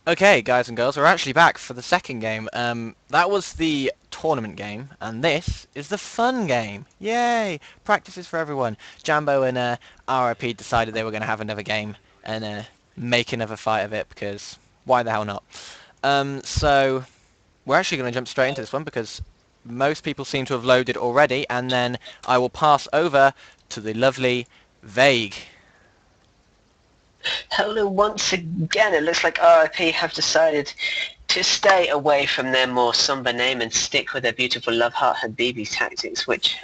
Okay, guys and girls, we're actually back for the second game. That was the tournament game, and this is the fun game. Yay! Practices for everyone. Jambo and RIP decided they were going to have another game and make another fight of it because why the hell not? So we're actually going to jump straight into this one because most people seem to have loaded already, and then I will pass over to the lovely Vague. Hello once again. It looks like RIP have decided to stay away from their more somber name and stick with their beautiful Love Heart Habibi tactics, which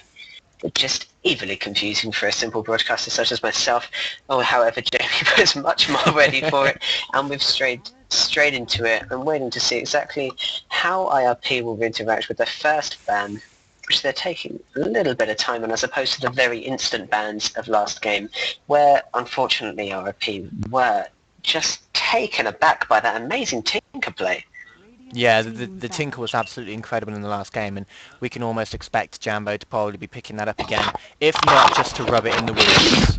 are just evilly confusing for a simple broadcaster such as myself. Oh, however, Jamie was much more ready for it, and we've strayed straight into it. I'm waiting to see exactly how IRP will interact with their first ban, which they're taking a little bit of time on as opposed to the very instant bans of last game, where unfortunately RP were just taken aback by that amazing Tinker play. Yeah, the Tinker was absolutely incredible in the last game, and we can almost expect Jambo to probably be picking that up again, if not just to rub it in the wounds.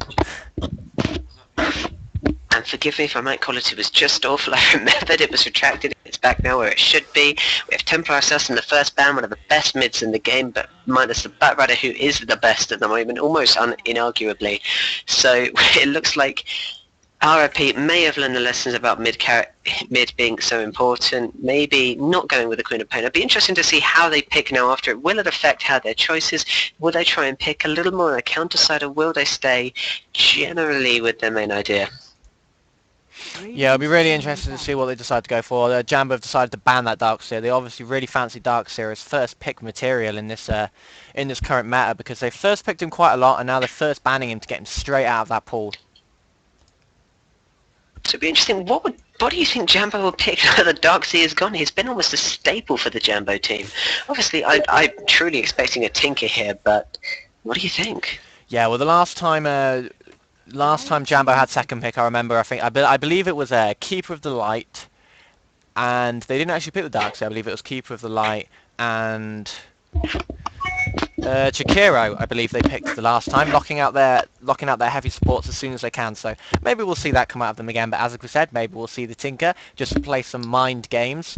And forgive me if I might call it was just awful. I remembered it was retracted. It's back now where it should be. We have Templar Assassin, the first ban, one of the best mids in the game, but minus the Batrider, who is the best at the moment, almost inarguably. So it looks like RIP may have learned the lessons about mid being so important, maybe not going with the Queen of Pain. It'd be interesting to see how they pick now after it. Will it affect how their choices? Will they try and pick a little more on a counter side, or will they stay generally with their main idea? Yeah, it'll be really interesting to see what they decide to go for. Jambo have decided to ban that Darkseer. They obviously really fancy Darkseer as first pick material in this current meta because they first picked him quite a lot, and now they're first banning him to get him straight out of that pool. So it'd be interesting. What do you think Jambo will pick now that Darkseer is gone? He's been almost a staple for the Jambo team. Obviously, I'm truly expecting a Tinker here, but what do you think? Yeah, well, the last time Jambo had second pick, I remember. I believe it was Keeper of the Light, and they didn't actually pick the Darkseer. I believe it was Keeper of the Light and Chikiro, I believe they picked the last time, locking out their heavy supports as soon as they can. So maybe we'll see that come out of them again. But as we said, maybe we'll see the Tinker just play some mind games,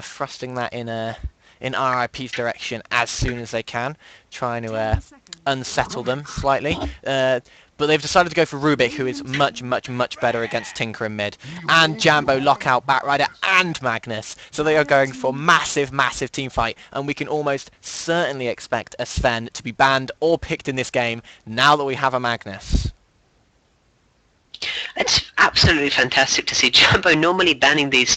thrusting that in RIP's direction as soon as they can, trying to unsettle them slightly. But they've decided to go for Rubik, who is much, much, much better against Tinker in mid. And Jambo, Lockout, Batrider, and Magnus. So they are going for massive, massive team fight. And we can almost certainly expect a Sven to be banned or picked in this game now that we have a Magnus. It's absolutely fantastic to see Jambo normally banning these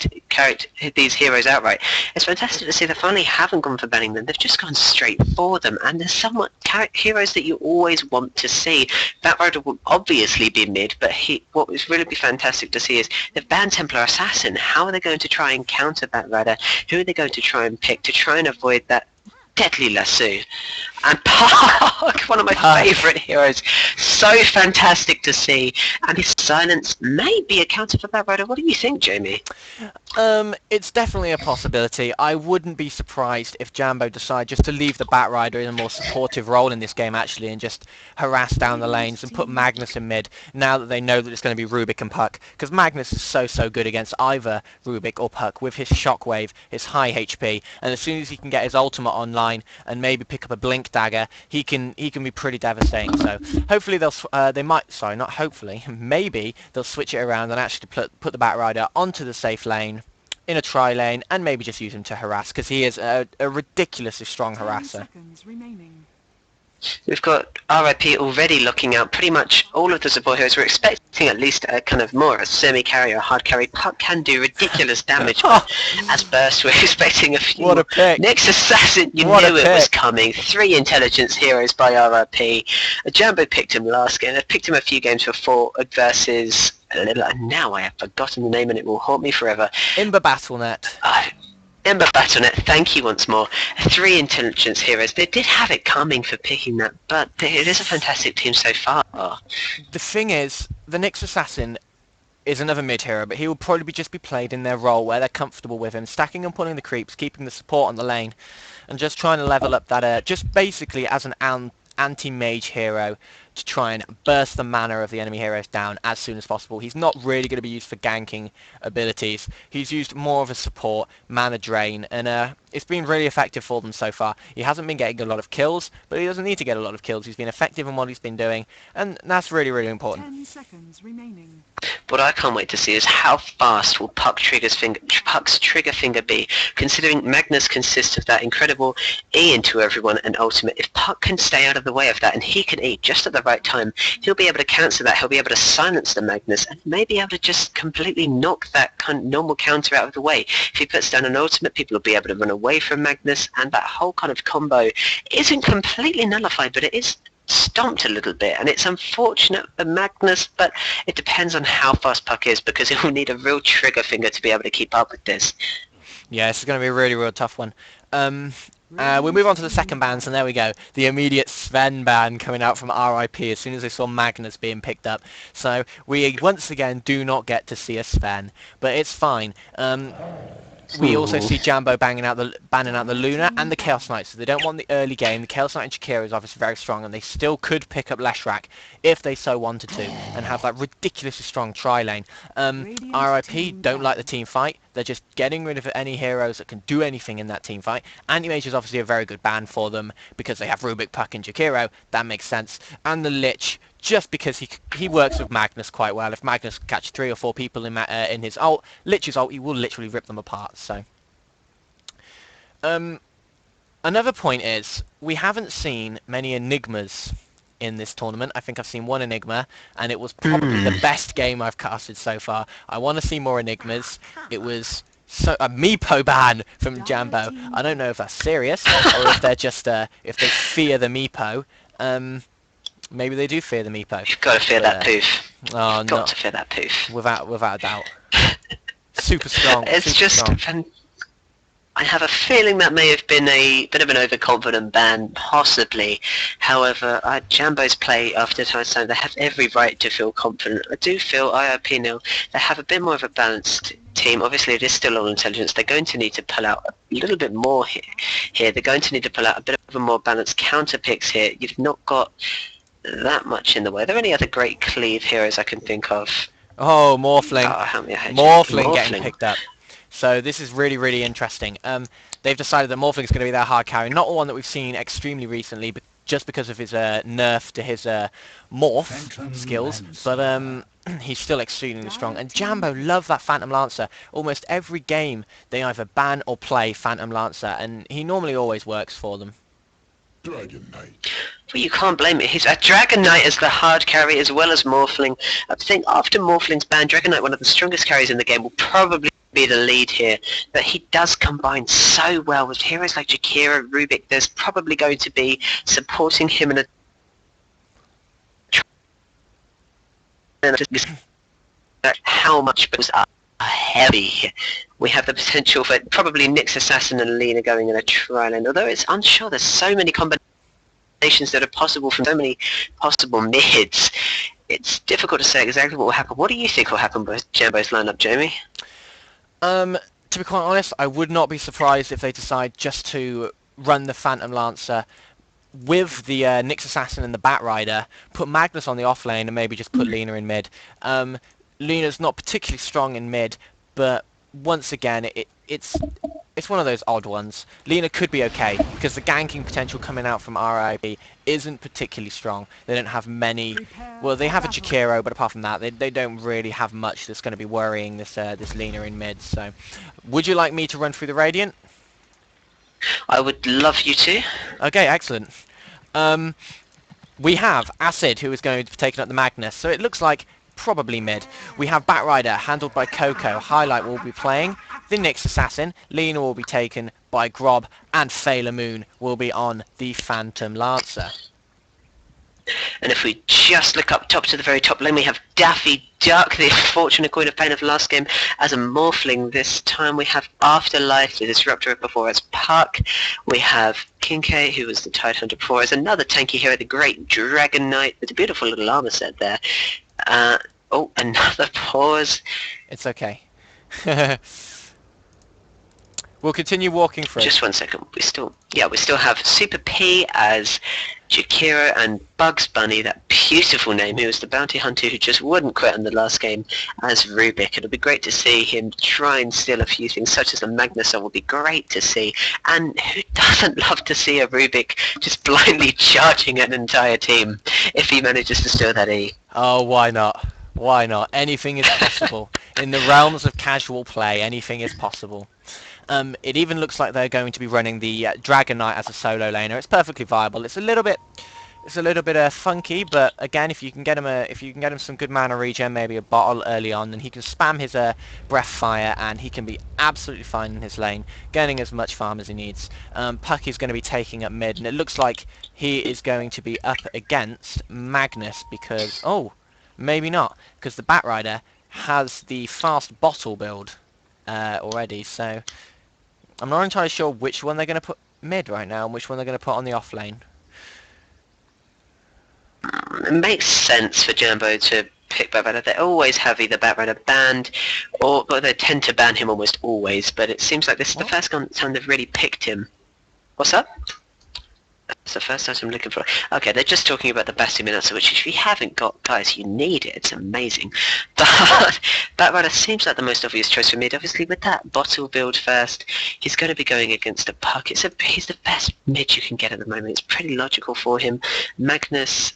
heroes outright. It's fantastic to see they finally haven't gone for banning them. They've just gone straight for them, and they're somewhat heroes that you always want to see. Batrider will obviously be mid, but what would really be fantastic to see is they've banned Templar Assassin. How are they going to try and counter Batrider? Who are they going to try and pick to try and avoid that deadly lasso? And Park, one of my favourite heroes, so fantastic to see, and his silence may be a counter for Batrider. What do you think, Jamie? It's definitely a possibility. I wouldn't be surprised if Jambo decide just to leave the Batrider in a more supportive role in this game actually, and just harass down the lanes and put Magnus in mid now that they know that it's going to be Rubik and Puck, because Magnus is so good against either Rubik or Puck with his shockwave, his high HP, and as soon as he can get his ultimate online and maybe pick up a blink dagger, he can be pretty devastating. So hopefully maybe they'll switch it around and actually put the Batrider onto the safe lane in a tri lane and maybe just use him to harass, because he is a ridiculously strong harasser. We've got RIP already looking out pretty much all of the support heroes. We're expecting at least a kind of more a semi-carry or a hard carry. Puck can do ridiculous damage, but as Burst we're expecting a few. What a pick! Next Assassin, you knew it was coming. 3 intelligence heroes by RIP. Jambo picked him last game. I've picked him a few games before versus... now I have forgotten the name and it will haunt me forever. Imber Battle.net. Ember Battle.net, thank you once more. 3 intelligence heroes. They did have it coming for picking that, but it is a fantastic team so far. The thing is, the Nyx Assassin is another mid hero, but he will probably just be played in their role where they're comfortable with him, stacking and pulling the creeps, keeping the support on the lane, and just trying to level up that, just basically as an anti-mage hero, to try and burst the mana of the enemy heroes down as soon as possible. He's not really going to be used for ganking abilities. He's used more of a support, mana drain, and it's been really effective for them so far. He hasn't been getting a lot of kills, but he doesn't need to get a lot of kills. He's been effective in what he's been doing, and that's really, really important. 10 seconds remaining. What I can't wait to see is how fast will Puck's trigger finger be, considering Magnus consists of that incredible E into everyone and ultimate. If Puck can stay out of the way of that and he can E just at the right time, he'll be able to cancel that, he'll be able to silence the Magnus and maybe able to just completely knock that normal counter out of the way. If he puts down an ultimate, people will be able to run away from Magnus, and that whole kind of combo isn't completely nullified, but it is stomped a little bit, and it's unfortunate for Magnus, but it depends on how fast Puck is, because it will need a real trigger finger to be able to keep up with this. Yeah, this is going to be a really, real tough one. We move on to the second bans, and there we go. The immediate Sven ban coming out from RIP as soon as they saw Magnus being picked up. So we once again do not get to see a Sven, but it's fine. We also see Jambo banning out the Luna and the Chaos Knight, so they don't want the early game. The Chaos Knight and Shakira is obviously very strong, and they still could pick up Leshrac if they so wanted to, and have that ridiculously strong tri-lane. RIP don't like the team fight. They're just getting rid of any heroes that can do anything in that team fight. Anti-Mage is obviously a very good ban for them, because they have Rubik, Puck and Jakiro. That makes sense. And the Lich, just because he works with Magnus quite well. If Magnus can catch 3 or 4 people in his ult, Lich's ult, he will literally rip them apart. So, another point is, we haven't seen many Enigmas in this tournament. I think I've seen one Enigma, and it was probably the best game I've casted so far. I want to see more Enigmas. It was a Meepo ban from Jambo. I don't know if that's serious, or if they're just, if they fear the Meepo. Maybe they do fear the Meepo. You've got to fear that poof. Oh, You've got to fear that poof. Without a doubt. Super strong. It's super just... strong. I have a feeling that may have been a bit of an overconfident ban, possibly. However, Jambo's play after time, they have every right to feel confident. I do feel IIP nil, they have a bit more of a balanced team. Obviously, it is still all intelligence. They're going to need to pull out a little bit more here. They're going to need to pull out a bit of a more balanced counter picks here. You've not got that much in the way. Are there any other great cleave heroes I can think of? Oh, Morphling. Morphling getting picked up. So this is really, really interesting. They've decided that Morphling is going to be their hard carry. Not one that we've seen extremely recently, but just because of his nerf to his morph skills. But he's still extremely strong. And Jambo love that Phantom Lancer. Almost every game they either ban or play Phantom Lancer, and he normally always works for them. Dragon Knight. Well, you can't blame it. He's a Dragon Knight as the hard carry as well as Morphling. I think after Morphling's ban, Dragon Knight, one of the strongest carries in the game, will probably be the lead here. But he does combine so well with heroes like Jakira, Rubik. There's probably going to be supporting him in a... How much was heavy. We have the potential for probably Nyx Assassin and Lena going in a tri-lane, although it's unsure. There's so many combinations that are possible from so many possible mids. It's difficult to say exactly what will happen. What do you think will happen with Jambo's lineup, Jamie? To be quite honest, I would not be surprised if they decide just to run the Phantom Lancer with the Nyx Assassin and the Bat Rider, put Magnus on the off lane, and maybe just put Lena in mid. Lena's not particularly strong in mid, but once again, it's one of those odd ones. Lena could be okay, because the ganking potential coming out from RIP isn't particularly strong. They don't have many... Well, they have a Jakiro, but apart from that, they don't really have much that's going to be worrying this Lena in mid. So, would you like me to run through the Radiant? I would love you to. Okay, excellent. We have Acid, who is going to be taking up the Magnus, so it looks like probably mid. We have Batrider, handled by Coco. Highlight will be playing the Nyx Assassin. Lena will be taken by Grob, and Phaler Moon will be on the Phantom Lancer. And if we just look up top to the very top lane, we have Daffy Duck, the Fortunate Queen of Pain of last game, as a Morphling. This time we have Afterlife, the Disruptor before as Puck. We have Kinkei, who was the Tidehunter before, as another tanky hero, the Great Dragon Knight, with a beautiful little armor set there. Oh, another pause. It's okay. We'll continue walking through. Just 1 second. We still have Super P as Jakiro and Bugs Bunny, that beautiful name, who was the bounty hunter who just wouldn't quit in the last game, as Rubik. It'll be great to see him try and steal a few things, such as the Magnuson will be great to see. And who doesn't love to see a Rubik just blindly charging an entire team if he manages to steal that E? Oh, why not? Why not? Anything is possible. In the realms of casual play, anything is possible. It even looks like they're going to be running the Dragon Knight as a solo laner. It's perfectly viable. It's a little bit funky, but again, if you can get him some good mana regen, maybe a bottle early on, then he can spam his breath fire, and he can be absolutely fine in his lane, getting as much farm as he needs. Puck is going to be taking up mid, and it looks like he is going to be up against Magnus because maybe not, because the Batrider has the fast bottle build already, so I'm not entirely sure which one they're going to put mid right now and which one they're going to put on the off lane. It makes sense for Jambo to pick Batrider. They always have either Batrider banned, or they tend to ban him almost always, but it seems like this is the first time they've really picked him. What's up? That's the first item I'm looking for. Okay, they're just talking about the Basti Minasa, which if you haven't got, guys, you need it. It's amazing. But Batrider seems like the most obvious choice for mid. Obviously, with that bottle build first, he's going to be going against a Puck. He's the best mid you can get at the moment. It's pretty logical for him. Magnus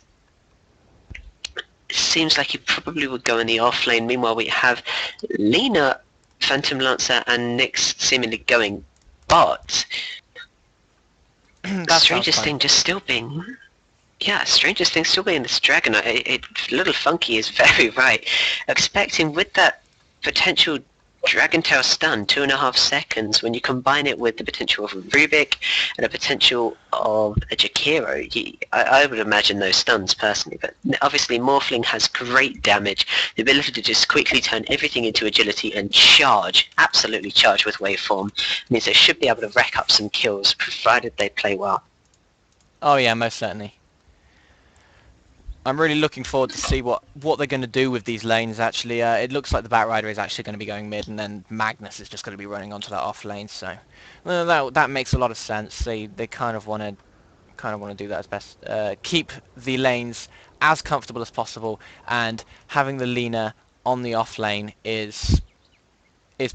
seems like he probably would go in the off lane. Meanwhile, we have Lena, Phantom Lancer, and Nyx seemingly going bot. Strangest thing still being this Dragon Knight. Little Funky is very right. Expecting with that potential Dragon Tail stun, 2.5 seconds, when you combine it with the potential of a Rubik and a potential of a Jakiro, I would imagine those stuns personally, but obviously Morphling has great damage, the ability to just quickly turn everything into agility and charge, absolutely charge with waveform, means they should be able to rack up some kills, provided they play well. Oh yeah, most certainly. I'm really looking forward to see what they're going to do with these lanes, actually. It looks like the Batrider is actually going to be going mid, and then Magnus is just going to be running onto that off lane, so that makes a lot of sense. They kind of want to do that as best. Keep the lanes as comfortable as possible, and having the Lena on the off lane is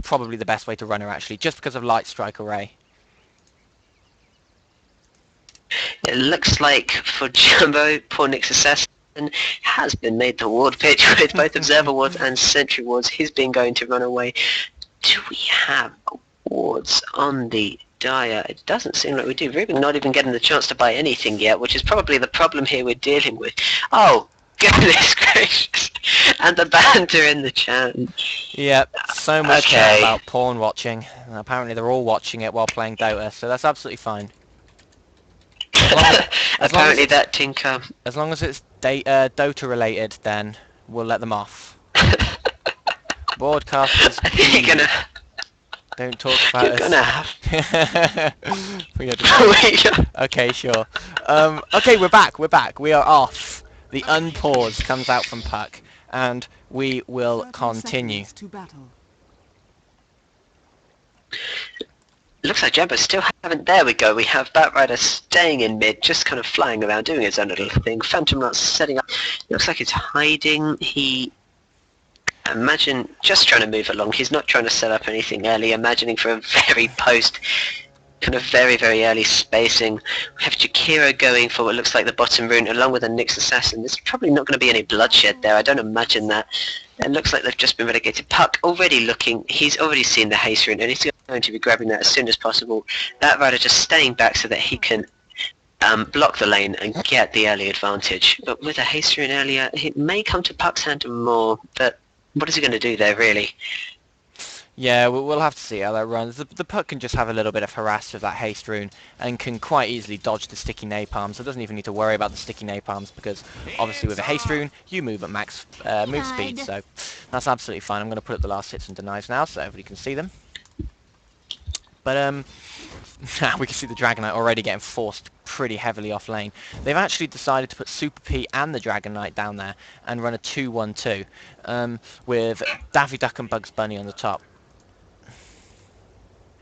probably the best way to run her, actually, just because of Light Strike Array. It looks like for Jumbo, poor Nyx Assassin has been made the ward pitch with both Observer wards and Sentry wards. He's been going to run away. Do we have wards on the Dire? It doesn't seem like we do. Rubik not even getting the chance to buy anything yet, which is probably the problem here we're dealing with. Oh, goodness gracious. And the banter in the chat. Yep, so much chat about porn watching. Apparently they're all watching it while playing Dota, so that's absolutely fine. Apparently that Tinker. As long as it's Dota related, then we'll let them off. Broadcasters, don't talk about You're gonna have. Okay, sure. Okay, we're back. We are off. The unpause comes out from Puck, and we will continue. Looks like Jambo still haven't. There we go. We have Batrider staying in mid, just kind of flying around, doing his own little thing. Phantom Lance setting up. Looks like it's hiding. He, imagine, just trying to move along. He's not trying to set up anything early. Imagining for a very post, kind of very, very early spacing. We have Jakiro going for what looks like the bottom rune, along with a Nyx Assassin. There's probably not going to be any bloodshed there. I don't imagine that. It looks like they've just been relegated. Puck already looking. He's already seen the haste rune, and he's going to be grabbing that as soon as possible. That rider just staying back so that he can block the lane and get the early advantage. But with a haste rune earlier, it may come to Puck's hand more. But what is he going to do there, really? Yeah, we'll have to see how that runs. The Puck can just have a little bit of harass with that haste rune and can quite easily dodge the sticky napalm, so it doesn't even need to worry about the sticky napalms because obviously with a haste rune you move at max move speed, so that's absolutely fine. I'm going to put up the last hits and denies now so everybody can see them. But we can see the Dragon Knight already getting forced pretty heavily off lane. They've actually decided to put Super P and the Dragon Knight down there and run a 2-1-2 with Daffy Duck and Bugs Bunny on the top.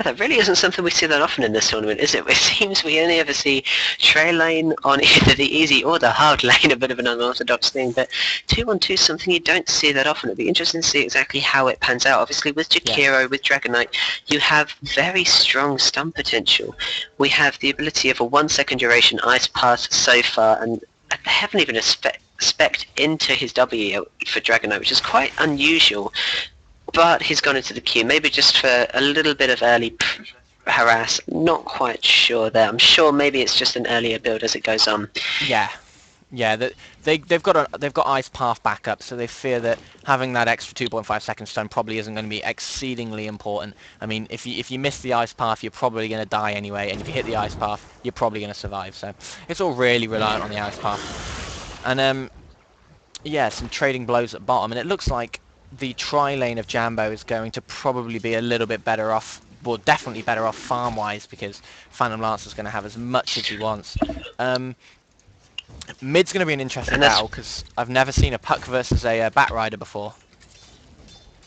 That really isn't something we see that often in this tournament, is it? It seems we only ever see Trey lane on either the easy or the hard lane, a bit of an unorthodox thing, but 2-on-2 is something you don't see that often. It'd be interesting to see exactly how it pans out. Obviously, with Jakiro, with Dragon Knight, you have very strong stun potential. We have the ability of a 1-second duration Ice Path so far, and they haven't even spec'd into his W for Dragon Knight, which is quite unusual. But he's gone into the queue, maybe just for a little bit of early harass. Not quite sure there. I'm sure maybe it's just an earlier build as it goes on. Yeah, they've got Ice Path backup, so they fear that having that extra 2.5 second stun probably isn't going to be exceedingly important. I mean, if you miss the Ice Path, you're probably going to die anyway, and if you hit the Ice Path, you're probably going to survive. So it's all really reliant on the Ice Path. And yeah, some trading blows at bottom, and it looks like the tri-lane of Jambo is going to probably be a little bit better off, well, definitely better off farm-wise, because Phantom Lancer's going to have as much as he wants. Mid's going to be an interesting battle, because I've never seen a Puck versus a Bat Rider before.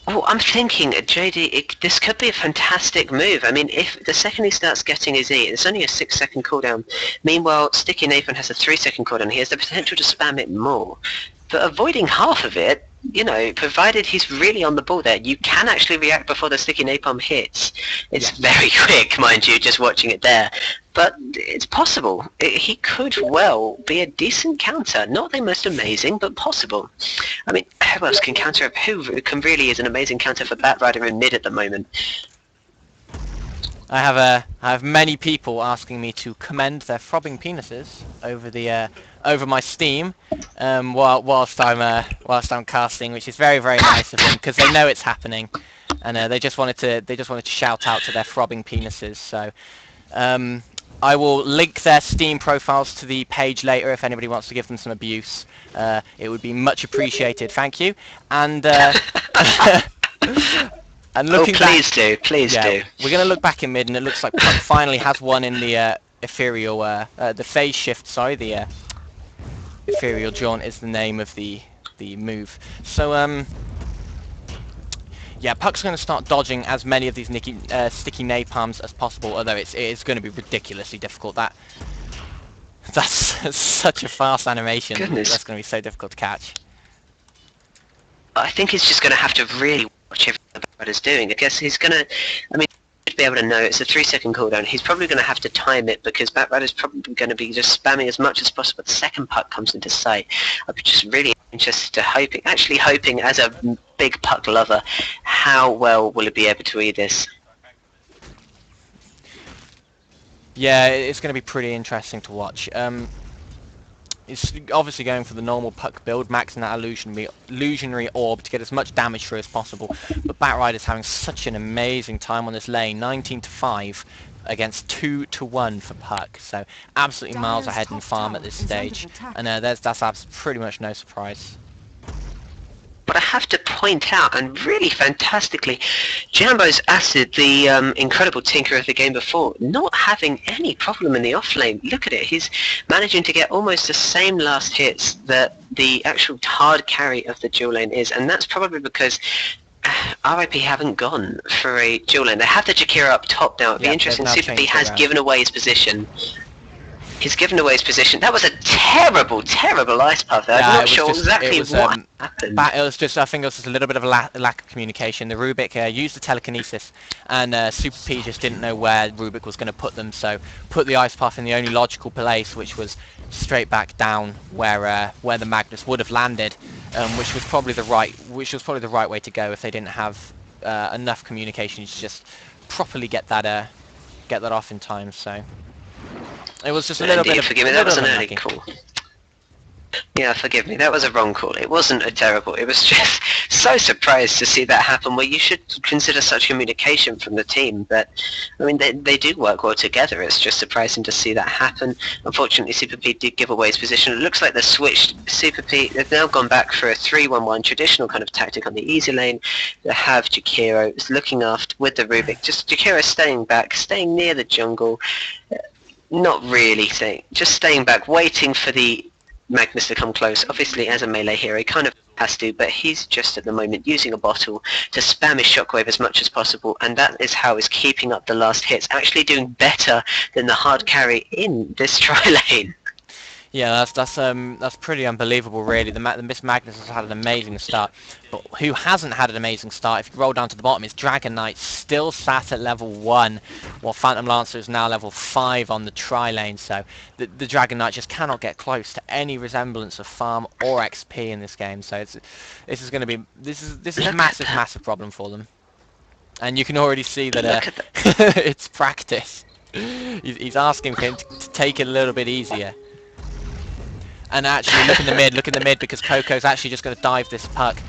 Oh, I'm thinking, JD, this could be a fantastic move. I mean, if the second he starts getting his E, it's only a 6-second cooldown. Meanwhile, Sticky Nathan has a 3-second cooldown. He has the potential to spam it more. But avoiding half of it, you know, provided he's really on the ball there, you can actually react before the Sticky Napalm hits. It's very quick, mind you, just watching it there. But it's possible. He could well be a decent counter. Not the most amazing, but possible. I mean, who else can counter? Who can really is an amazing counter for Bat Rider in mid at the moment? I have many people asking me to commend their throbbing penises over my Steam whilst I'm casting, which is very, very nice of them, because they know it's happening, and they just wanted to shout out to their throbbing penises. So I will link their Steam profiles to the page later if anybody wants to give them some abuse. It would be much appreciated. Thank you. And and looking please do. We're going to look back in mid, and it looks like Puck finally has one in the ethereal, the phase shift. Sorry, the ethereal jaunt is the name of the move. So yeah, Puck's going to start dodging as many of these sticky napalms as possible. Although it is going to be ridiculously difficult. That's such a fast animation. Goodness. That's going to be so difficult to catch. I think he's just going to have to really watch everything the Bat Rider's doing. I guess he's going to, I mean, he'd be able to know it's a 3-second cooldown. He's probably going to have to time it, because Bat Rider's probably going to be just spamming as much as possible. The second Puck comes into sight. I'd be just really interested to hoping as a big Puck lover, how well will it be able to read this? Yeah, it's going to be pretty interesting to watch. It's obviously going for the normal Puck build, maxing that illusionary orb to get as much damage through as possible. But Bat Rider's having such an amazing time on this lane, 19-5 against 2-1 for Puck. So absolutely miles ahead in farm at this stage, and that's pretty much no surprise. But I have to point out, and really fantastically, Jambo's Acid, the incredible tinker of the game before, not having any problem in the offlane. Look at it, he's managing to get almost the same last hits that the actual hard carry of the dual lane is, and that's probably because RIP haven't gone for a dual lane. They have the Jakira up top now. It'd be interesting. Super B has given away his position. He's given away his position. That was a terrible, terrible ice path there. I'm not sure exactly what happened. It was just, I think it was just a little bit of a lack of communication. The Rubik used the telekinesis, and Super P just didn't know where Rubik was going to put them, so put the ice path in the only logical place, which was straight back down where the Magnus would have landed, which was probably the right way to go if they didn't have enough communication to just properly get that off in time. So. It was just a little bit of... Forgive me, that was an early call. Yeah, forgive me, that was a wrong call. It wasn't a terrible... It was just so surprised to see that happen, where you should consider such communication from the team. But, I mean, they do work well together. It's just surprising to see that happen. Unfortunately, Super P did give away his position. It looks like they've switched. Super P, they've now gone back for a 3-1-1 traditional kind of tactic on the easy lane. They have Jakiro looking after with the Rubik. Just Jakiro staying back, staying near the jungle. Not really just staying back, waiting for the Magnus to come close. Obviously, as a melee hero, he kind of has to, but he's just at the moment using a bottle to spam his shockwave as much as possible, and that is how he's keeping up the last hits, actually doing better than the hard carry in this tri-lane. Yeah, that's pretty unbelievable, really. The Miss Magnus has had an amazing start, but who hasn't had an amazing start? If you roll down to the bottom, is Dragon Knight, still sat at level 1, while Phantom Lancer is now level 5 on the tri-lane. So the Dragon Knight just cannot get close to any resemblance of farm or XP in this game. So this is a massive problem for them, and you can already see that it's Practice. He's asking for him to take it a little bit easier. And actually, look in the mid, because Coco's actually just going to dive this Puck.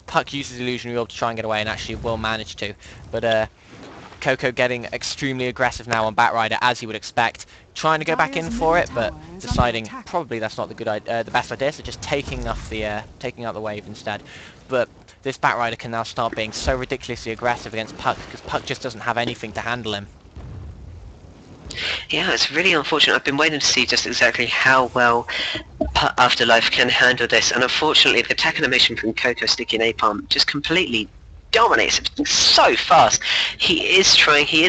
Puck uses Illusionary Orb to try and get away, and actually will manage to. But Coco getting extremely aggressive now on Batrider, as you would expect. Trying to go back in for it, but deciding probably that's not the best idea, so just taking out the wave instead. But this Batrider can now start being so ridiculously aggressive against Puck, because Puck just doesn't have anything to handle him. Yeah, it's really unfortunate. I've been waiting to see just exactly how well Afterlife can handle this, and unfortunately the attack animation from Coco sticking Napalm just completely dominates. It's so fast. He is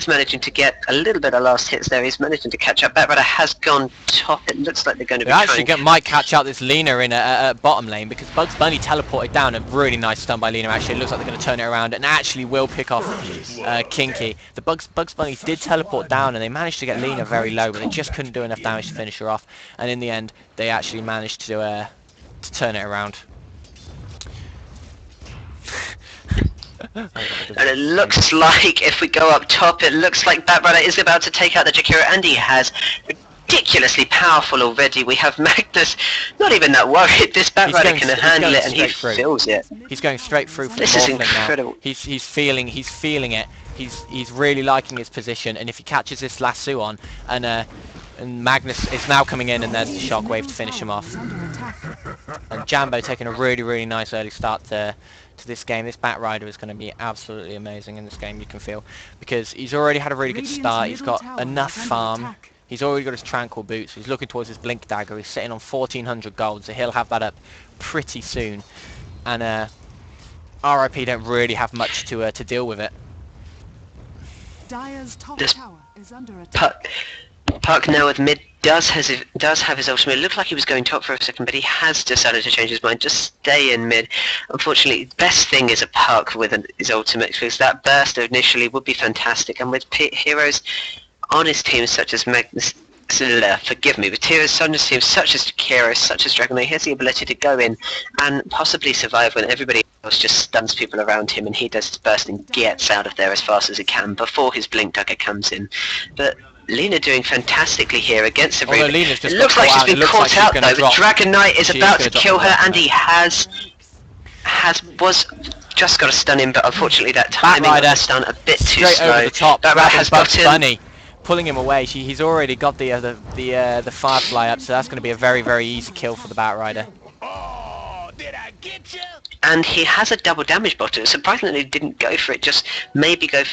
managing to get a little bit of last hits there. He's managing to catch up. Batrider has gone top. It looks like they're going to be actually might catch out this Lina in a bottom lane, because Bugs Bunny teleported down. A really nice stun by Lina. Actually, it looks like they're going to turn it around and actually will pick off Kinky. The Bugs Bunny did teleport down, and they managed to get Lina very low, but they just couldn't do enough damage to finish her off. And in the end, they actually managed to turn it around. And it looks like, if we go up top, it looks like Batrider is about to take out the Jakiro, and he has ridiculously powerful already. We have Magnus not even that worried. This Batrider can handle it, and he feels it. He's going straight through from this the is incredible. Now. He's feeling it. He's really liking his position, and if he catches this lasso on, and Magnus is now coming in, and there's the shockwave to finish him off. And Jambo taking a really nice early start to this game. This Batrider is going to be absolutely amazing in this game, you can feel, because he's already had a really good start. He's got enough farm. He's already got his Tranquil Boots. He's looking towards his Blink Dagger. He's sitting on 1400 gold, so he'll have that up pretty soon. And RIP don't really have much to deal with it. Dire's top This tower is under attack. Puck now with mid does have his ultimate. It looked like he was going top for a second, but he has decided to change his mind. Just stay in mid. Unfortunately, the best thing is a Puck with his ultimate, because that burst initially would be fantastic. And with heroes on his team such as Magnus, forgive me, with heroes on his team such as Jakiro, such as Dragon Knight, he has the ability to go in and possibly survive when everybody else just stuns people around him, and he does his burst and gets out of there as fast as he can before his Blink Dagger comes in. But Lina doing fantastically here against the Ruben. It looks like she's been caught out though. The Dragon Knight is about to kill her, and he was just got to stun him, but unfortunately that timing of the stun a bit too slow. Over the top. Batrider has got Bugs Bunny pulling him away. He's already got the Firefly up, so that's going to be a very easy kill for the Batrider. Oh, did I get you? And he has a double damage bottle. Surprisingly, he didn't go for it. Just maybe go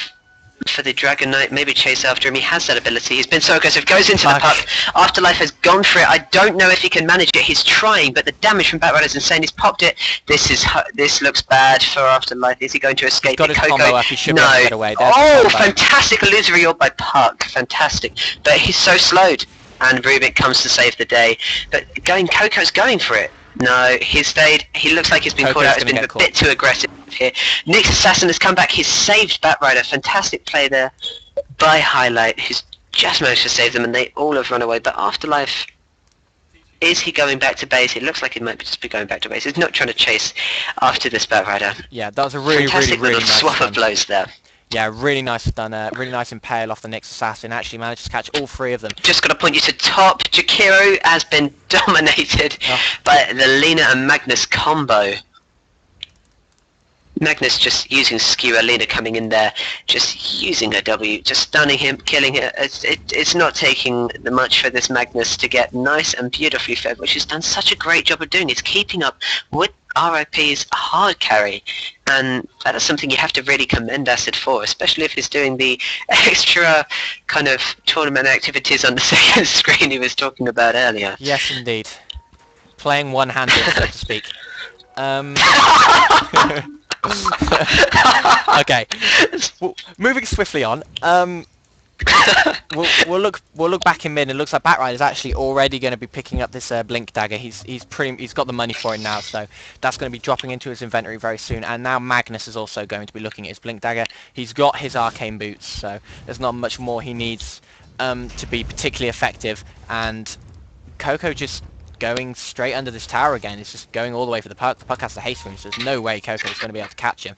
for the Dragon Knight, maybe chase after him. He has that ability. He's been so aggressive. Goes into the Puck. Afterlife has gone for it. I don't know if he can manage it. He's trying, but the damage from Batrider is insane. He's popped it. This looks bad for Afterlife. Is he going to escape? He's got his combo up. He should be able to get away. Oh, fantastic illusory orb by Puck. Fantastic. But he's so slowed. And Rubik comes to save the day. But Coco's going for it. No, he stayed. He looks like he's been caught out. He's been a bit too aggressive here. Nyx Assassin has come back. He's saved Batrider. Fantastic play there by Highlight, who's just managed to save them, and they all have run away. But Afterlife, is he going back to base? It looks like he might just be going back to base. He's not trying to chase after this Batrider. Yeah, that was a really fantastic really nice swap of blows there. Yeah, really nice stunner, really nice impale off the Nyx Assassin. Actually managed to catch all three of them. Just got to point you to top. Jakiro has been dominated by the Lina and Magnus combo. Magnus just using skewer, Lina coming in there, just using her W, just stunning him, killing her. It's not taking much for this Magnus to get nice and beautifully fed, which he's done such a great job of doing. It's keeping up with RIP's hard carry, and that is something you have to really commend Acid for, especially if he's doing the extra kind of tournament activities on the second screen he was talking about earlier. Yes, indeed. Playing one-handed, so to speak. Okay, moving swiftly on. We'll look back in mid. It looks like Batrider's actually already going to be picking up this blink dagger. He's got the money for it now, so that's going to be dropping into his inventory very soon. And now Magnus is also going to be looking at his blink dagger. He's got his arcane boots, so there's not much more he needs to be particularly effective. And Coco just going straight under this tower again. It's just going all the way for the puck. The puck has to haste him, so there's no way Coco's going to be able to catch him.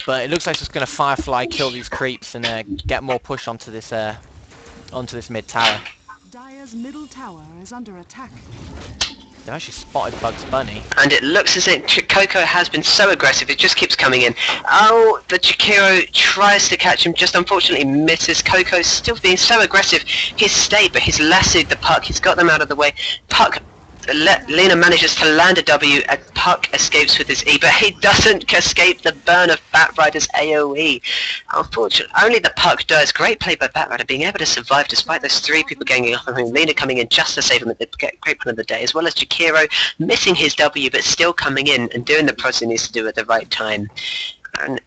But it looks like it's just going to Firefly, kill these creeps, and get more push onto this mid tower. Dire's middle tower is under attack. They've actually spotted Bugs Bunny. And it looks as if Coco has been so aggressive, it just keeps coming in. Oh, the Jakiro tries to catch him, just unfortunately misses. Coco's still being so aggressive. He's stayed, but he's lassoed the puck. He's got them out of the way. Puck. Lena manages to land a W, and Puck escapes with his E, but he doesn't escape the burn of Batrider's AoE. Unfortunately, only the Puck does. Great play by Batrider, being able to survive despite those three people ganging up on him. Lena coming in just to save him at the great point of the day, as well as Jakiro missing his W, but still coming in and doing the pros he needs to do at the right time. And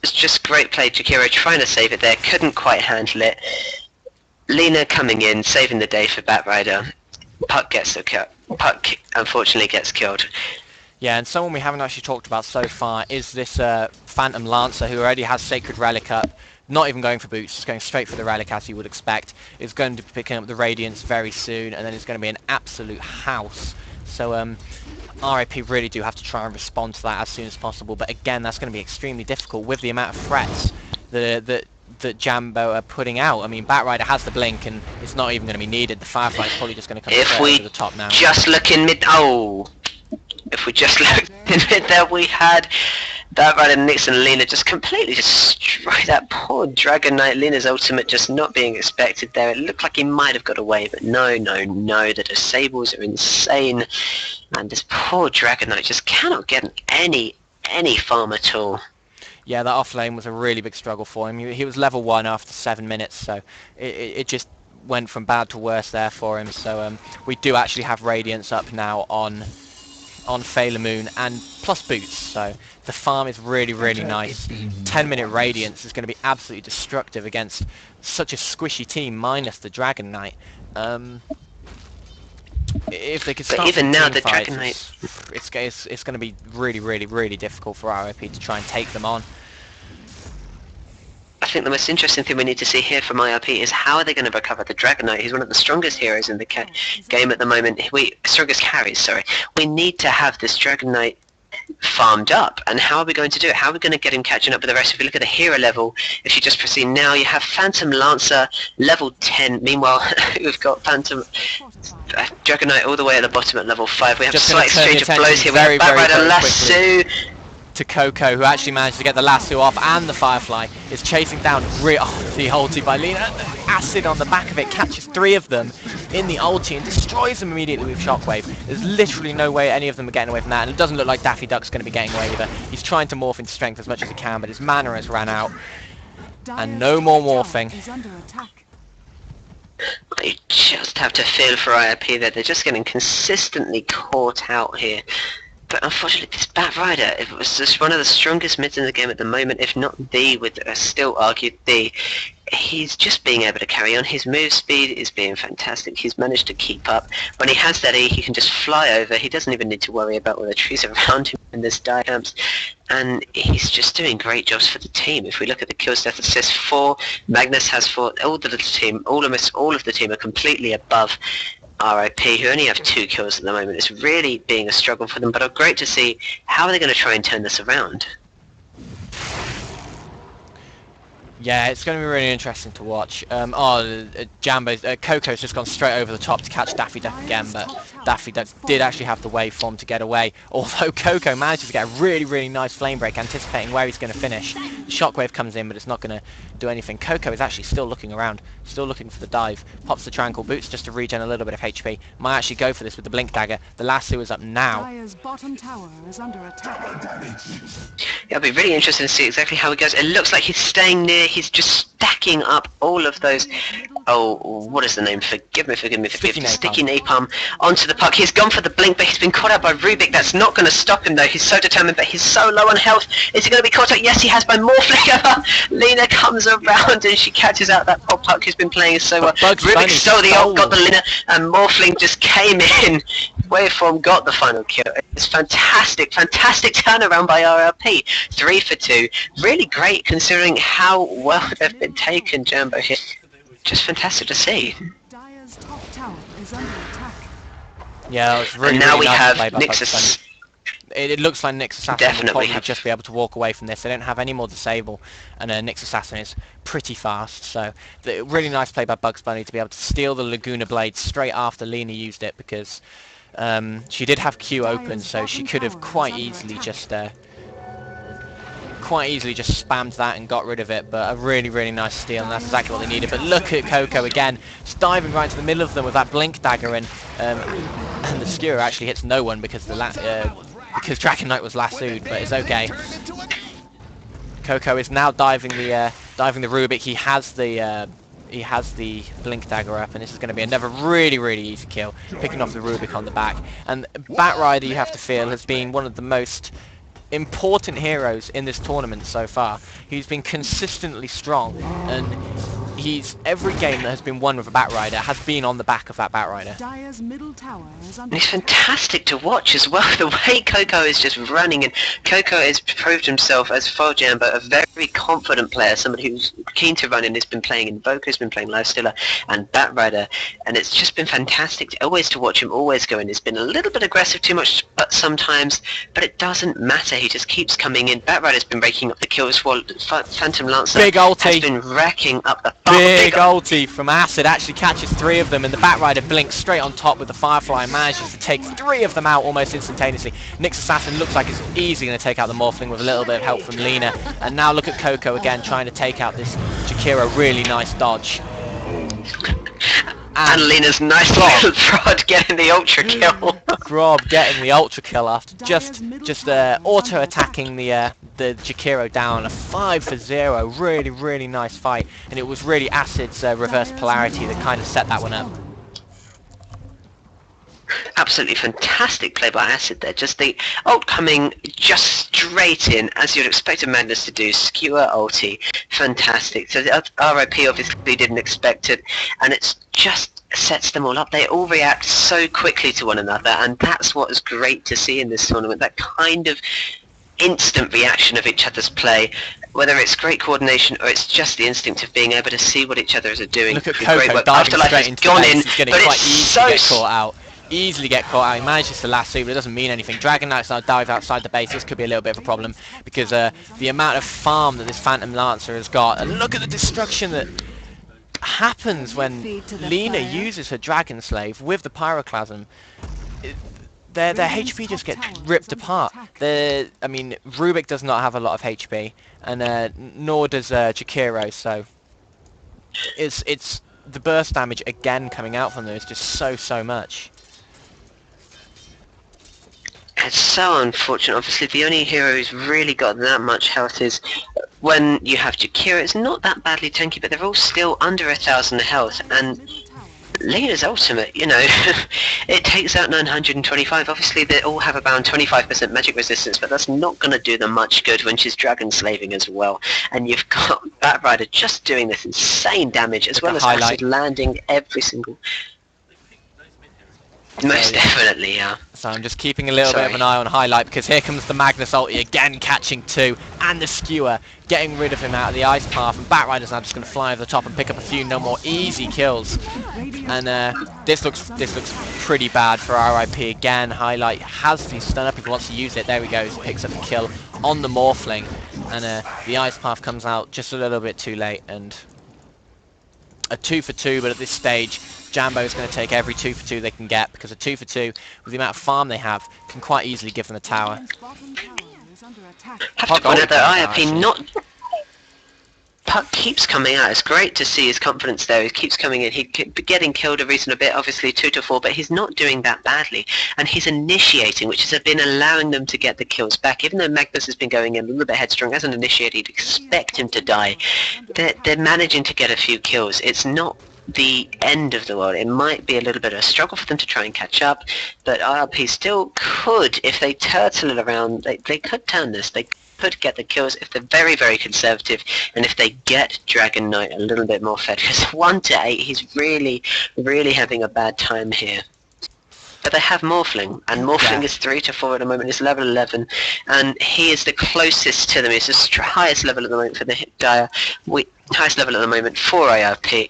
it's just great play. Jakiro trying to save it there, couldn't quite handle it. Lena coming in, saving the day for Batrider. Puck gets the kill. Puck unfortunately gets killed. Yeah, and someone we haven't actually talked about so far is this Phantom Lancer, who already has Sacred Relic up. Not even going for boots, just going straight for the Relic as you would expect. Is going to be picking up the Radiance very soon, and then it's going to be an absolute house. So RIP really do have to try and respond to that as soon as possible. But again, that's going to be extremely difficult with the amount of threats that Jambo are putting out. I mean, Batrider has the blink, and it's not even going to be needed. The Firefly's probably just going to come straight over the top now. Just look in mid. Oh, if we just look in mid there, we had Batrider, Nix, and Lena just completely destroy that poor Dragon Knight. Lena's ultimate just not being expected there. It looked like he might have got away, but no. The disables are insane, and this poor Dragon Knight just cannot get any farm at all. Yeah, that off lane was a really big struggle for him. He was level 1 after 7 minutes, so it just went from bad to worse there for him. So we do actually have Radiance up now on Phaler Moon and plus boots, so the farm is really nice. 10-minute Radiance is going to be absolutely destructive against such a squishy team minus the Dragon Knight. If they could start even now, the fights, Dragon Knight, it's going to be really difficult for RIP to try and take them on. I think the most interesting thing we need to see here from IRP is how are they going to recover the Dragon Knight. He's one of the strongest heroes in the game at the moment. Strongest carries, sorry. We need to have this Dragon Knight farmed up, and how are we going to do it? How are we going to get him catching up with the rest? If we look at the hero level, if you just proceed now, you have Phantom Lancer level 10. Meanwhile, we've got Phantom Dragon Knight all the way at the bottom at level 5. We have a slight exchange of blows here. We have Batrider lasso to Coco, who actually managed to get the lasso off, and the Firefly is chasing down the ulti by Lena. Acid on the back of it catches 3 of them in the ulti and destroys them immediately with Shockwave. There's literally no way any of them are getting away from that, and it doesn't look like Daffy Duck's going to be getting away either. He's trying to morph into strength as much as he can, but his mana has ran out, and no more morphing. I just have to feel for IRP that they're just getting consistently caught out here. But unfortunately, this Batrider, it was just one of the strongest mids in the game at the moment, if not the, with still argued the. He's just being able to carry on. His move speed is being fantastic. He's managed to keep up. When he has that E, he can just fly over. He doesn't even need to worry about all the trees around him in this diagrams. And he's just doing great jobs for the team. If we look at the kills, death assists, 4. Magnus has 4. Almost all of the team are completely above RIP, who only have 2 kills at the moment. It's really being a struggle for them, but great to see how are they going to try and turn this around. Yeah, it's going to be really interesting to watch. Coco's just gone straight over the top to catch Daffy Duck again, but Daffy Duck did actually have the waveform to get away, although Coco manages to get a really nice flame break, anticipating where he's going to finish. Shockwave comes in, but it's not going to do anything. Coco is actually still looking around, still looking for the dive. Pops the Tranquil Boots just to regen a little bit of HP. Might actually go for this with the Blink Dagger. The lasso is up now. Dire's bottom tower is under attack. It'll be really interesting to see exactly how he goes. It looks like he's staying near. He's just stacking up all of those oh, what is the name? Forgive me. Sticky Sticky Napalm onto the puck. He's gone for the blink, but he's been caught out by Rubik. That's not going to stop him, though. He's so determined, but he's so low on health. Is he going to be caught out? Yes, he has by Morphling. Lena comes around and she catches out that poor puck who's been playing so well. Rubik stole the ult, got the Lena, and Morphling just came in. Waveform got the final kill. It's fantastic turnaround by RLP. 3 for 2. Really great considering how well they've been taken, Jambo here. Just fantastic to see. Dire's top tower is under attack. Yeah, that was really, And now really we nice have play by Nixus. Bugs Bunny. It looks like Nyx Assassin will Definitely probably have- just be able to walk away from this. They don't have any more disable, and Nyx Assassin is pretty fast. So, really nice play by Bugs Bunny to be able to steal the Laguna Blade straight after Lena used it, because she did have Q open, so she could have quite easily just spammed that and got rid of it. But a really, really nice steal, and that's exactly what they needed. But look at Coco again, just diving right into the middle of them with that blink dagger, and the skewer actually hits no one because because Dragon Knight was lassoed, but it's okay. Coco is now diving the Rubik. He has the blink dagger up, and this is going to be another really, really easy kill, picking off the Rubik on the back. And Batrider, you have to feel, has been one of the most important heroes in this tournament so far. He's been consistently strong, and every game that has been won with a Batrider has been on the back of that Batrider. Dire's middle tower is And under it's attack. fantastic to watch as well, the way Coco is just running, and Coco has proved himself as for Jambo a very confident player, somebody who's keen to run and has been playing Invoker, has been playing Lifestealer and Batrider, and it's just been fantastic always to watch him always go in. He's been a little bit aggressive too much but sometimes, but it doesn't matter, he just keeps coming in. Batrider's been breaking up the kills while Phantom Lancer Big ulti. has been racking up the Big ulti from Acid, actually catches 3 of them, and the Batrider blinks straight on top with the Firefly and manages to take 3 of them out almost instantaneously. Nyx Assassin looks like it's easily going to take out the Morphling with a little bit of help from Lena. And now look at Coco again trying to take out this Jakiro. Really nice dodge. and Lena's nice little prod getting the ultra kill. Grob getting the ultra kill after just auto attacking the Jakiro down. A 5 for 0. Really, really nice fight, and it was really Acid's reverse polarity that kind of set that one up. Absolutely fantastic play by Acid there. Just the ult coming just straight in as you'd expect a Magnus to do. Skewer ulti. Fantastic. So the RIP obviously didn't expect it, and it's just sets them all up. They all react so quickly to one another, and that's what is great to see in this tournament. That kind of instant reaction of each other's play, whether it's great coordination or it's just the instinct of being able to see what each other are doing. Look at Great Coco work. diving Afterlife straight has into gone the in, base. He's getting but quite it's easy so to get caught out. Easily get caught out. He manages to lasso, but it doesn't mean anything. Dragon Knight's now dive outside the base. This could be a little bit of a problem because the amount of farm that this Phantom Lancer has got, and look at the destruction that happens when Lena uses her Dragon Slave with the Pyroclasm. Their HP just get ripped apart. I mean, Rubik does not have a lot of HP, and nor does Jakiro, so it's the burst damage again coming out from them is just so much. It's so unfortunate. Obviously, the only hero who's really got that much health is when you have Jakiro. It's not that badly tanky, but they're all still under 1,000 health, and Lena's ultimate, you know, it takes out 925. Obviously, they all have about 25% magic resistance, but that's not going to do them much good when she's Dragon Slaving as well. And you've got Batrider just doing this insane damage, as well as Acid landing every single... Most definitely, yeah. So I'm just keeping a little bit of an eye on Highlight, because here comes the Magnus ulti again, catching 2, and the Skewer, getting rid of him out of the ice path, and Batrider's now just going to fly over the top and pick up a few no more easy kills. And this looks pretty bad for RIP again. Highlight has the stun up if he wants to use it. There we go, he picks up a kill on the Morphling, and the ice path comes out just a little bit too late, and a 2 for 2, but at this stage Jambo is going to take every 2 for 2 they can get, because a 2 for 2 with the amount of farm they have can quite easily give them a tower. Have to point out that IRP not... Puck keeps coming out. It's great to see his confidence there. He keeps coming in. He's getting killed a reasonable bit, obviously 2 to 4, but he's not doing that badly. And he's initiating, which has been allowing them to get the kills back. Even though Magnus has been going in a little bit headstrong, as an initiator, you'd expect him to die. They're managing to get a few kills. It's not the end of the world. It might be a little bit of a struggle for them to try and catch up, but IRP still could, if they turtle it around, they could turn this. They could get the kills if they're very, very conservative, and if they get Dragon Knight a little bit more fed, because 1 to 8, he's really, really having a bad time here. But they have Morphling, and Morphling is 3 to 4 at the moment. He's level 11, and he is the closest to them. He's the highest level at the moment for the Dire. Highest level at the moment for IRP.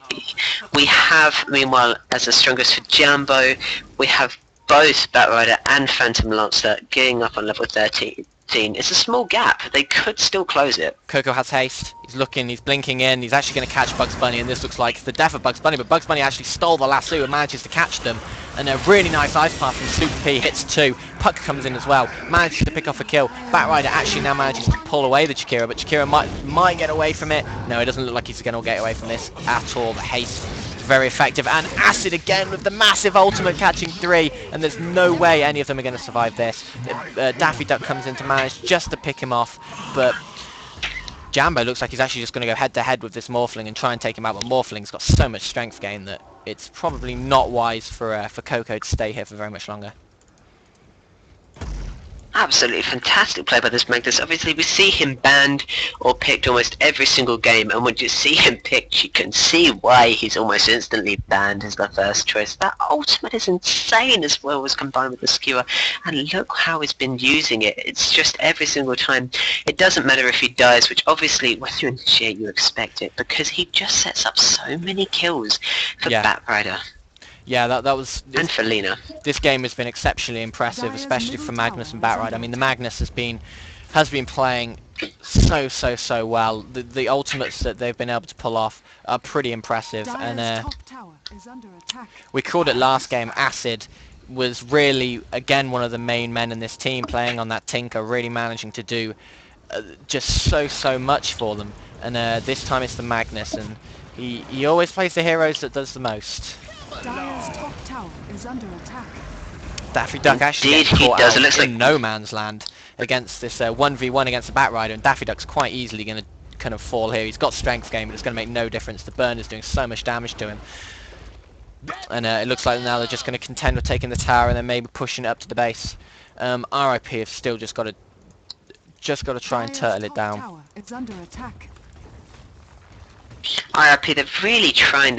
We have, meanwhile, as the strongest for Jambo, we have both Batrider and Phantom Lancer getting up on level 13. It's a small gap. They could still close it. Coco has haste. He's looking, he's blinking in. He's actually going to catch Bugs Bunny, and this looks like the death of Bugs Bunny, but Bugs Bunny actually stole the lasso and manages to catch them. And a really nice ice pass from Super P, hits 2. Puck comes in as well, manages to pick off a kill. Batrider actually now manages to pull away the Chikira, but Chikira might get away from it. No, it doesn't look like he's going to get away from this at all. The haste is very effective, and Acid again with the massive ultimate catching 3, and there's no way any of them are going to survive this. Daffy Duck comes in to manage just to pick him off, but Jambo looks like he's actually just going to go head-to-head with this Morphling and try and take him out, but Morphling's got so much strength gain that it's probably not wise for Coco to stay here for very much longer. Absolutely fantastic play by this Magnus. Obviously, we see him banned or picked almost every single game, and when you see him picked, you can see why he's almost instantly banned as the first choice. That ultimate is insane as well as combined with the skewer, and look how he's been using it. It's just every single time. It doesn't matter if he dies, which obviously when you initiate you expect it, because he just sets up so many kills for Batrider. Yeah, that was... And for Lena. This game has been exceptionally impressive, especially for Magnus and Batrider. I mean, the Magnus has been playing so well. The ultimates that they've been able to pull off are pretty impressive. And we called it last game, Acid was really, again, one of the main men in this team, playing on that Tinker, really managing to do just so much for them. And this time it's the Magnus, and he always plays the heroes that does the most. Dire's top tower is under attack. Daffy Duck actually gets caught out in no man's land against this 1v1 against the Batrider, and Daffy Duck's quite easily going to kind of fall here. He's got strength gain, but it's going to make no difference. The burn is doing so much damage to him. And it looks like now they're just going to contend with taking the tower and then maybe pushing it up to the base. RIP have still just got to try and turtle it down. It's under attack. IRP, they're really trying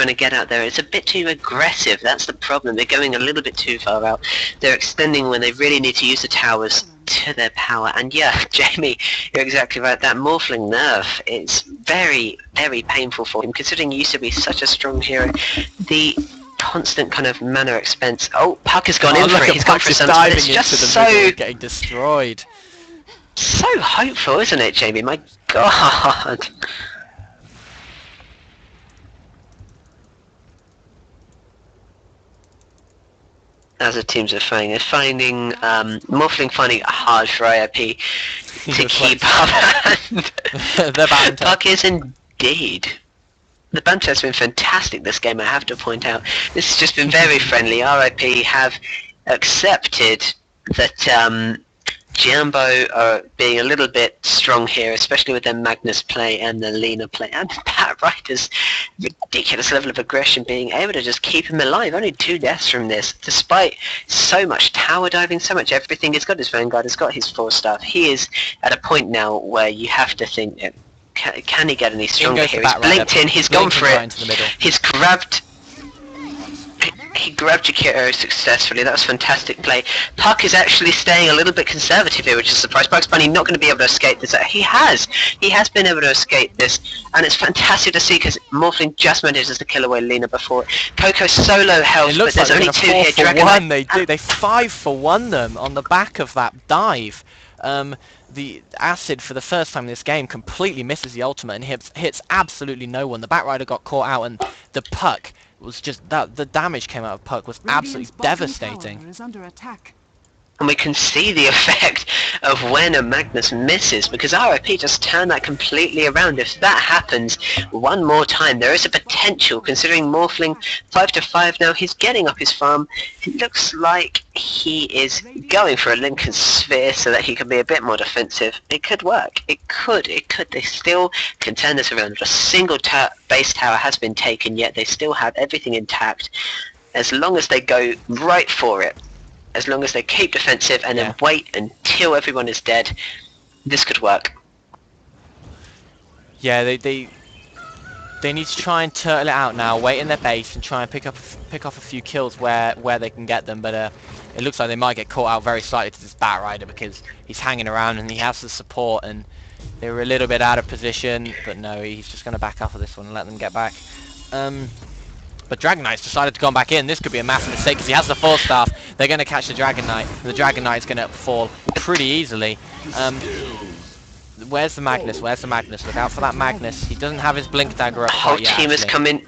to get out there. It's a bit too aggressive, that's the problem. They're going a little bit too far out. They're extending when they really need to use the towers to their power. And yeah, Jamie, you're exactly right. That Morphling nerf is very, very painful for him, considering he used to be such a strong hero. The constant kind of mana expense. Oh, Puck has gone in for it. He's gone for some. It's just so getting destroyed. So hopeful, isn't it, Jamie? My God. As the teams are finding, Morphling finding it hard for IRP to keep up. Puck is indeed. The banter has been fantastic this game, I have to point out. This has just been very friendly. RIP have accepted that Jambo are being a little bit strong here, especially with their Magnus play and the Lena play, and Batrider's ridiculous level of aggression, being able to just keep him alive. Only 2 deaths from this, despite so much tower diving, so much everything. He's got his Vanguard, he's got his 4-star. He is at a point now where you have to think, can he get any stronger here? He's blinked in, he's gone for it, he's grabbed... He grabbed Chikira successfully. That was fantastic play. Puck is actually staying a little bit conservative here, which is a surprise. Bugs Bunny not going to be able to escape this. He has been able to escape this, and it's fantastic to see because Morphling just manages to kill away Lena before. Coco solo health, but there's only 2 here. Dragon, they 5-for-1 them on the back of that dive. The Acid for the first time in this game completely misses the ultimate and hits absolutely no one. The Batrider got caught out, and the Puck was just the damage came out of Puck was absolutely devastating. Is under attack. And we can see the effect of when a Magnus misses, because RIP just turned that completely around. If that happens one more time, there is a potential, considering Morphling 5 to 5 now, he's getting up his farm. It looks like he is going for a Lincoln Sphere so that he can be a bit more defensive. It could work. It could. They still can turn this around. A single base tower has been taken, yet they still have everything intact. As long as they go right for it, as long as they keep defensive and then wait until everyone is dead, this could work. Yeah, they need to try and turtle it out now, wait in their base and try and pick off a few kills where they can get them. But it looks like they might get caught out very slightly to this Bat Rider, because he's hanging around and he has the support, and they were a little bit out of position. But no, he's just going to back off of this one and let them get back. But Dragon Knight's decided to go back in. This could be a massive mistake because he has the Force Staff. They're going to catch the Dragon Knight. The Dragon Knight's going to fall pretty easily. Where's the Magnus? Where's the Magnus? Look out for that Magnus. He doesn't have his Blink Dagger up Whole quite yet, team has come in.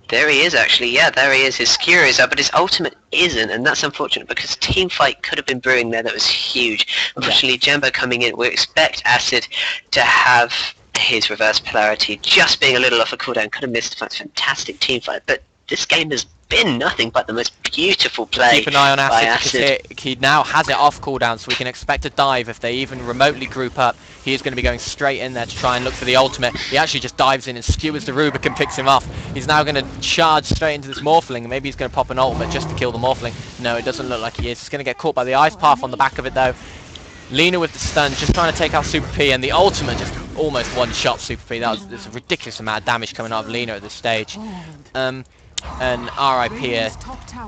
There he is, actually. Yeah, there he is. His Skewer is up, but his ultimate isn't, and that's unfortunate because team fight could have been brewing there. That was huge. Unfortunately, JAMBO coming in. We expect Acid to have his reverse polarity just being a little off a cooldown. Could have missed that fantastic team fight, but this game has been nothing but the most beautiful play. Keep an eye on by Acid, because he now has it off cooldown, so we can expect a dive if they even remotely group up. He is going to be going straight in there to try and look for the ultimate. He actually just dives in and skewers the Rubik and picks him off. He's now going to charge straight into this Morphling. Maybe he's going to pop an ultimate just to kill the Morphling. No, it doesn't look like he is. He's going to get caught by the Ice Path on the back of it though. Lena with the stun, just trying to take out Super P, and the ultimate just almost one-shot Super P. There's a ridiculous amount of damage coming out of Lena at this stage. And RIP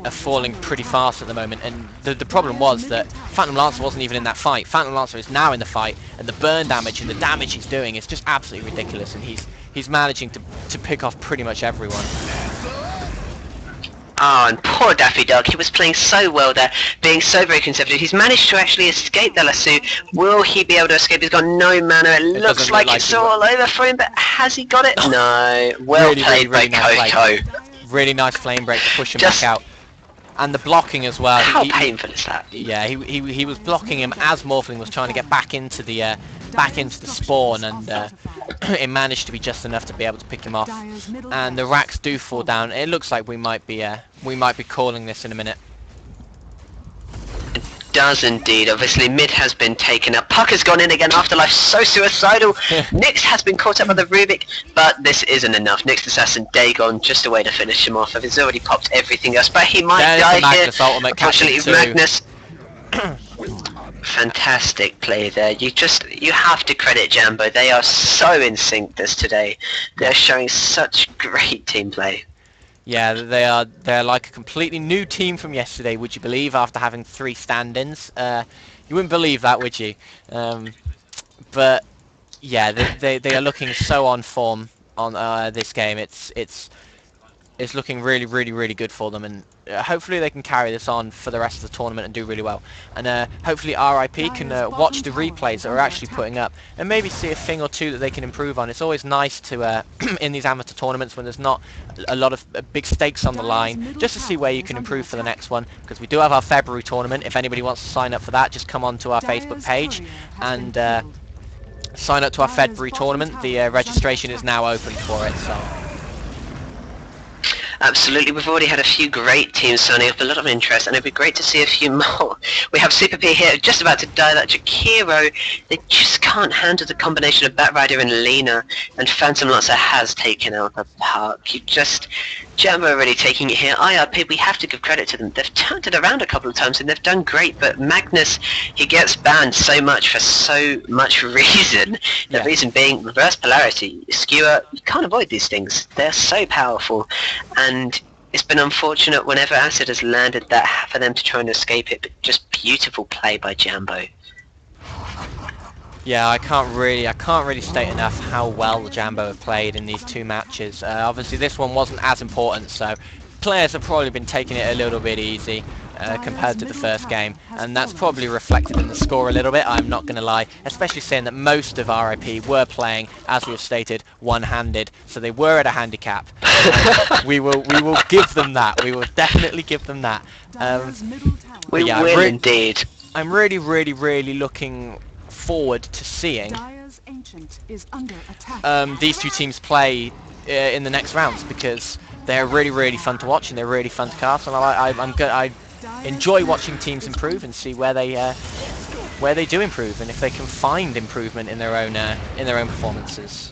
are falling pretty fast at the moment, and the problem was that Phantom Lancer wasn't even in that fight. Phantom Lancer is now in the fight, and the burn damage and the damage he's doing is just absolutely ridiculous, and he's managing to pick off pretty much everyone. Oh, and poor Daffy Dog, he was playing so well there, being so very conservative. He's managed to actually escape the lasso. Will he be able to escape? He's got no mana. It looks like it's all over for him, but has he got it? No. Well played by Coco. Really nice flame break to push him back out. And the blocking as well. How painful is that? Yeah, he was blocking him as Morphling was trying to get back into the spawn, and it managed to be just enough to be able to pick him off. And the racks do fall down. It looks like we might be calling this in a minute. Does indeed. Obviously, mid has been taken up. Puck has gone in again. Afterlife so suicidal. Nyx has been caught up by the Rubik, but this isn't enough. Nyx Assassin Dagon just a way to finish him off. He's already popped everything else, but he might die here. Unfortunately, Magnus. Fantastic play there. You have to credit Jambo. They are so in sync this today. They're showing such great team play. Yeah, they're like a completely new team from yesterday, would you believe, after having 3 stand-ins. You wouldn't believe that, would you? But yeah, they are looking so on form on this game. It's looking really, really, really good for them, and hopefully they can carry this on for the rest of the tournament and do really well. And hopefully RIP can watch the replays that we're actually putting up and maybe see a thing or two that they can improve on. It's always nice to, in these amateur tournaments when there's not a lot of big stakes on the line, just to see where you can improve for the next one, because we do have our February tournament. If anybody wants to sign up for that, just come on to our Facebook page and sign up to our February tournament. The registration is now open for it, so... Absolutely, we've already had a few great teams signing up, a lot of interest, and it'd be great to see a few more. We have Super P here, just about to die. That Jakiro, they just can't handle the combination of Bat Rider and Lena, and Phantom Lancer has taken out the park. Jambo are really taking it here. IRP, we have to give credit to them. They've turned it around a couple of times, and they've done great, but Magnus, he gets banned so much for so much reason. The reason being reverse polarity. Skewer, you can't avoid these things. They're so powerful, and it's been unfortunate whenever Acid has landed that for them to try and escape it, but just beautiful play by Jambo. Yeah, I can't really state enough how well the Jambo have played in these 2 matches. Obviously this one wasn't as important, so players have probably been taking it a little bit easy compared to the first game, and that's probably reflected in the score a little bit, I'm not going to lie, especially seeing that most of RIP were playing, as we've stated, one-handed, so they were at a handicap. We will give them that. We will definitely give them that. Dire's middle tower. We yeah, will re- indeed. I'm really looking forward to seeing Dire's ancient is under attack. these two teams play in the next rounds, because they're really fun to watch and they're really fun to cast, and I enjoy watching teams improve and see where they do improve, and if they can find improvement in their own performances.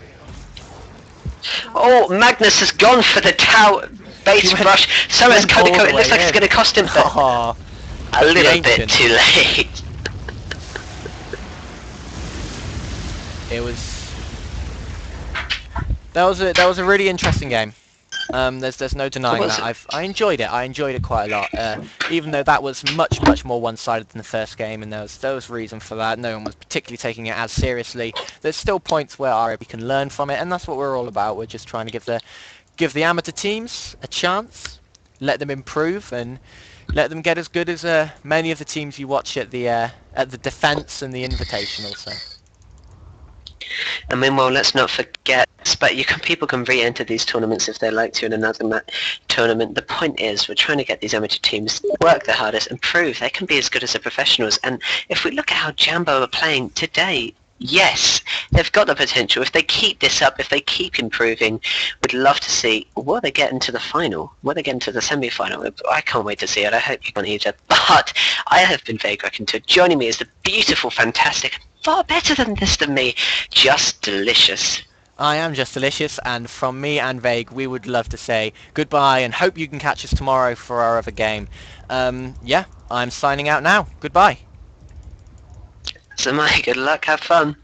Oh, Magnus has gone for the tower base He went- rush. So has went all Codico. the It looks way like it's in. going to cost him Oh, a little bit ancient. too late. it was that was a really interesting game. There's no denying was that. it? I enjoyed it. I enjoyed it quite a lot. Even though that was much more one-sided than the first game, and there was reason for that. No one was particularly taking it as seriously. There's still points where RB can learn from it, and that's what we're all about. We're just trying to give the amateur teams a chance, let them improve, and let them get as good as many of the teams you watch at the defense and the invitational. So. And meanwhile, let's not forget, but people can re-enter these tournaments if they like to in another tournament. The point is, we're trying to get these amateur teams to work their hardest and prove they can be as good as the professionals. And if we look at how JAMBO are playing today, yes, they've got the potential. If they keep this up, if they keep improving, we'd love to see, will they get into the final? Will they get into the semi-final? I can't wait to see it. I hope you can either. But I have been Vague Raconteur. Joining me is the beautiful, fantastic, far better than this than me, Just Delicious. I am Just Delicious, and from me and Vague, we would love to say goodbye and hope you can catch us tomorrow for our other game. Yeah, I'm signing out now. Goodbye. So, my good luck, have fun.